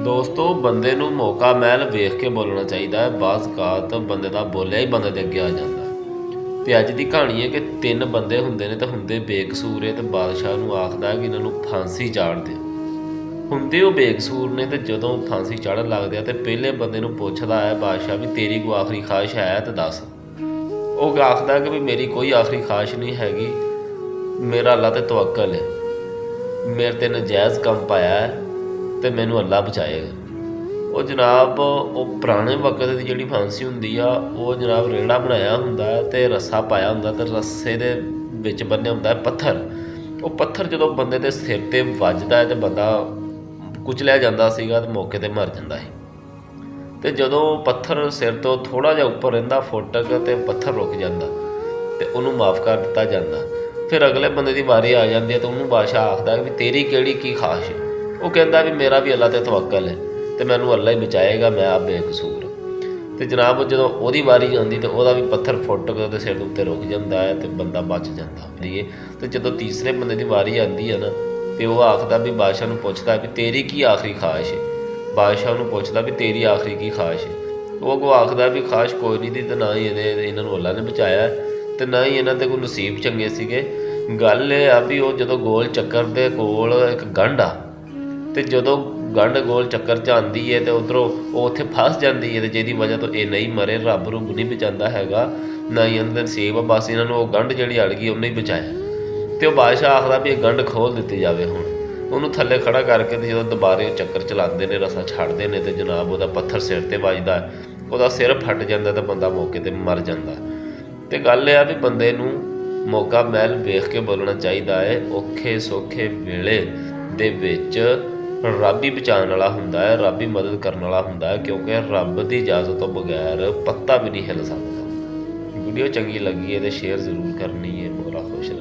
ਦੋਸਤੋ, ਬੰਦੇ ਨੂੰ ਮੌਕਾ ਮਹਿਲ ਵੇਖ ਕੇ ਬੋਲਣਾ ਚਾਹੀਦਾ ਹੈ। ਬਾਜ਼ ਔਕਾਤ ਬੰਦੇ ਦਾ ਬੋਲਿਆ ਹੀ ਬੰਦੇ ਦੇ ਅੱਗੇ ਆ ਜਾਂਦਾ। ਤੇ ਅੱਜ ਦੀ ਕਹਾਣੀ ਹੈ ਕਿ 3 ਬੰਦੇ ਹੁੰਦੇ ਨੇ ਤੇ ਹੁੰਦੇ ਬੇਕਸੂਰ ਹੈ, ਤੇ ਬਾਦਸ਼ਾਹ ਨੂੰ ਆਖਦਾ ਕਿ ਇਹਨਾਂ ਨੂੰ ਫਾਂਸੀ ਚਾੜ ਦੇ। ਹੁੰਦੇ ਉਹ ਬੇਕਸੂਰ ਨੇ, ਤੇ ਜਦੋਂ ਫਾਂਸੀ ਚੜ੍ਹਨ ਲੱਗਦੇ ਆ ਤੇ ਪਹਿਲੇ ਬੰਦੇ ਨੂੰ ਪੁੱਛਦਾ ਹੈ ਬਾਦਸ਼ਾਹ ਵੀ ਤੇਰੀ ਕੋਈ ਆਖਰੀ ਖਾਹਿਸ਼ ਹੈ ਤੇ ਦੱਸ। ਉਹ ਆਖਦਾ ਕਿ ਵੀ ਮੇਰੀ ਕੋਈ ਆਖਰੀ ਖਾਹਿਸ਼ ਨਹੀਂ ਹੈਗੀ, ਮੇਰਾ ਅੱਲਾ ਤੇ ਤਵੱਕਲ ਹੈ, ਮੇਰੇ ਤੇ ਨਜਾਇਜ਼ ਕੰਮ ਪਾਇਆ ਹੈ ਤੇ ਮੈਨੂੰ ਅੱਲਾ ਬਚਾਏਗਾ। ਉਹ ਜਨਾਬ ਉਹ ਪੁਰਾਣੇ ਵਕਤ ਦੀ ਜਿਹੜੀ ਫਾਂਸੀ ਹੁੰਦੀ ਆ, ਉਹ ਜਨਾਬ ਰੇੜਾ ਬਣਾਇਆ ਹੁੰਦਾ ਤੇ ਰੱਸਾ ਪਾਇਆ ਹੁੰਦਾ ਤੇ ਰੱਸੇ ਦੇ ਵਿੱਚ ਬੰਨਿਆ ਹੁੰਦਾ ਪੱਥਰ। ਉਹ ਪੱਥਰ ਜਦੋਂ ਬੰਦੇ ਦੇ ਸਿਰ 'ਤੇ ਵੱਜਦਾ ਹੈ ਤੇ ਬੰਦਾ ਕੁਚਲਿਆ ਜਾਂਦਾ ਸੀਗਾ ਤੇ ਮੌਕੇ 'ਤੇ ਮਰ ਜਾਂਦਾ ਸੀ। ਤੇ ਜਦੋਂ ਪੱਥਰ ਸਿਰ ਤੋਂ ਥੋੜ੍ਹਾ ਜਿਹਾ ਉੱਪਰ ਰਹਿੰਦਾ ਫੁੱਟ ਤੇ ਪੱਥਰ ਰੁਕ ਜਾਂਦਾ ਤੇ ਉਹਨੂੰ ਮਾਫ ਕਰ ਦਿੱਤਾ ਜਾਂਦਾ। ਫਿਰ ਅਗਲੇ ਬੰਦੇ ਦੀ ਵਾਰੀ ਆ ਜਾਂਦੀ ਹੈ ਤੇ ਉਹਨੂੰ ਬਾਦਸ਼ਾਹ ਆਖਦਾ ਵੀ ਤੇਰੀ ਕਿਹੜੀ ਕੀ ਖਾਹਿਸ਼ ਹੈ। ਉਹ ਕਹਿੰਦਾ ਵੀ ਮੇਰਾ ਵੀ ਅੱਲਾ 'ਤੇ ਤਵੱਕਲ ਹੈ ਤੇ ਮੈਨੂੰ ਅੱਲਾ ਹੀ ਬਚਾਏਗਾ, ਮੈਂ ਆਪ ਬੇਕਸੂਰ। ਤੇ ਜਨਾਬ ਜਦੋਂ ਉਹਦੀ ਵਾਰੀ ਆਉਂਦੀ ਤੇ ਉਹਦਾ ਵੀ ਪੱਥਰ ਫੁੱਟ ਕੇ ਉਹਦੇ ਸਿਰ ਦੇ ਉੱਤੇ ਰੁਕ ਜਾਂਦਾ ਹੈ ਤੇ ਬੰਦਾ ਬਚ ਜਾਂਦਾ। ਤੇ ਜਦੋਂ ਤੀਸਰੇ ਬੰਦੇ ਦੀ ਵਾਰੀ ਆਉਂਦੀ ਹੈ ਨਾ, ਤੇ ਉਹ ਆਖਦਾ ਵੀ ਬਾਦਸ਼ਾਹ ਨੂੰ ਪੁੱਛਦਾ ਵੀ ਤੇਰੀ ਕੀ ਆਖਰੀ ਖਾਹਿਸ਼ ਹੈ। ਬਾਦਸ਼ਾਹ ਨੂੰ ਪੁੱਛਦਾ ਵੀ ਤੇਰੀ ਆਖਰੀ ਕੀ ਖਾਹਿਸ਼ ਹੈ। ਉਹ ਅੱਗੋਂ ਆਖਦਾ ਵੀ ਖਾਹਿਸ਼ ਕੋਈ ਨਹੀਂ ਦੀ, ਤੇ ਨਾ ਹੀ ਇਹਨਾਂ ਨੂੰ ਅੱਲਾ ਨੇ ਬਚਾਇਆ ਤੇ ਨਾ ਹੀ ਇਹਨਾਂ ਦੇ ਕੋਈ ਨਸੀਬ ਚੰਗੇ ਸੀਗੇ। ਗੱਲ ਇਹ ਆ ਵੀ ਉਹ ਜਦੋਂ ਗੋਲ ਚੱਕਰ ਦੇ ਕੋਲ ਇੱਕ ਗੰਢ ਆ, ਤੇ ਜਦੋਂ ਗੰਢ ਗੋਲ ਚੱਕਰ 'ਚ ਆਉਂਦੀ ਹੈ ਤੇ ਉੱਧਰੋਂ ਉਹ ਉੱਥੇ ਫਸ ਜਾਂਦੀ ਹੈ, ਤੇ ਜਿਹਦੀ ਵਜ੍ਹਾ ਤੋਂ ਇਹ ਨਹੀਂ ਮਰੇ, ਰੱਬ ਰੁੱਬ ਨਹੀਂ ਬਚਾਉਂਦਾ ਹੈਗਾ, ਨਾ ਹੀ ਇਹਨਾਂ ਦੇ ਨਸੀਬ ਆ। ਬਸ ਇਹਨਾਂ ਨੂੰ ਉਹ ਗੰਢ ਜਿਹੜੀ ਅੜ ਗਈ ਉਹਨੇ ਹੀ ਬਚਾਇਆ। ਤੇ ਉਹ ਬਾਦਸ਼ਾਹ ਆਖਦਾ ਵੀ ਇਹ ਗੰਢ ਖੋਲ੍ਹ ਦਿੱਤੀ ਜਾਵੇ। ਹੁਣ ਉਹਨੂੰ ਥੱਲੇ ਖੜਾ ਕਰਕੇ ਤੇ ਜਦੋਂ ਦੁਬਾਰੇ ਉਹ ਚੱਕਰ ਚਲਾਉਂਦੇ ਨੇ, ਰਸਾ ਛੱਡਦੇ ਨੇ, ਤੇ ਜਨਾਬ ਉਹਦਾ ਪੱਥਰ ਸਿਰ 'ਤੇ ਵੱਜਦਾ, ਉਹਦਾ ਸਿਰ ਫਟ ਜਾਂਦਾ ਤੇ ਬੰਦਾ ਮੌਕੇ 'ਤੇ ਮਰ ਜਾਂਦਾ। ਤੇ ਗੱਲ ਇਹ ਆ ਵੀ ਬੰਦੇ ਨੂੰ ਮੌਕਾ ਮਹਿਲ ਵੇਖ ਕੇ ਬੋਲਣਾ ਚਾਹੀਦਾ ਹੈ। ਔਖੇ ਸੌਖੇ ਵੇਲੇ ਦੇ ਵਿੱਚ ਰੱਬ ਹੀ ਬਚਾਉਣ ਵਾਲਾ ਹੁੰਦਾ ਹੈ, ਰੱਬ ਹੀ ਮਦਦ ਕਰਨ ਵਾਲਾ ਹੁੰਦਾ ਹੈ, ਕਿਉਂਕਿ ਰੱਬ ਦੀ ਇਜਾਜ਼ਤ ਤੋਂ ਬਗੈਰ ਪੱਤਾ ਵੀ ਨਹੀਂ ਹਿੱਲ ਸਕਦਾ। ਵੀਡੀਓ ਚੰਗੀ ਲੱਗੀ ਹੈ ਤੇ ਸ਼ੇਅਰ ਜ਼ਰੂਰ ਕਰਨੀ ਹੈ। ਮੋਰਾ ਖੁਸ਼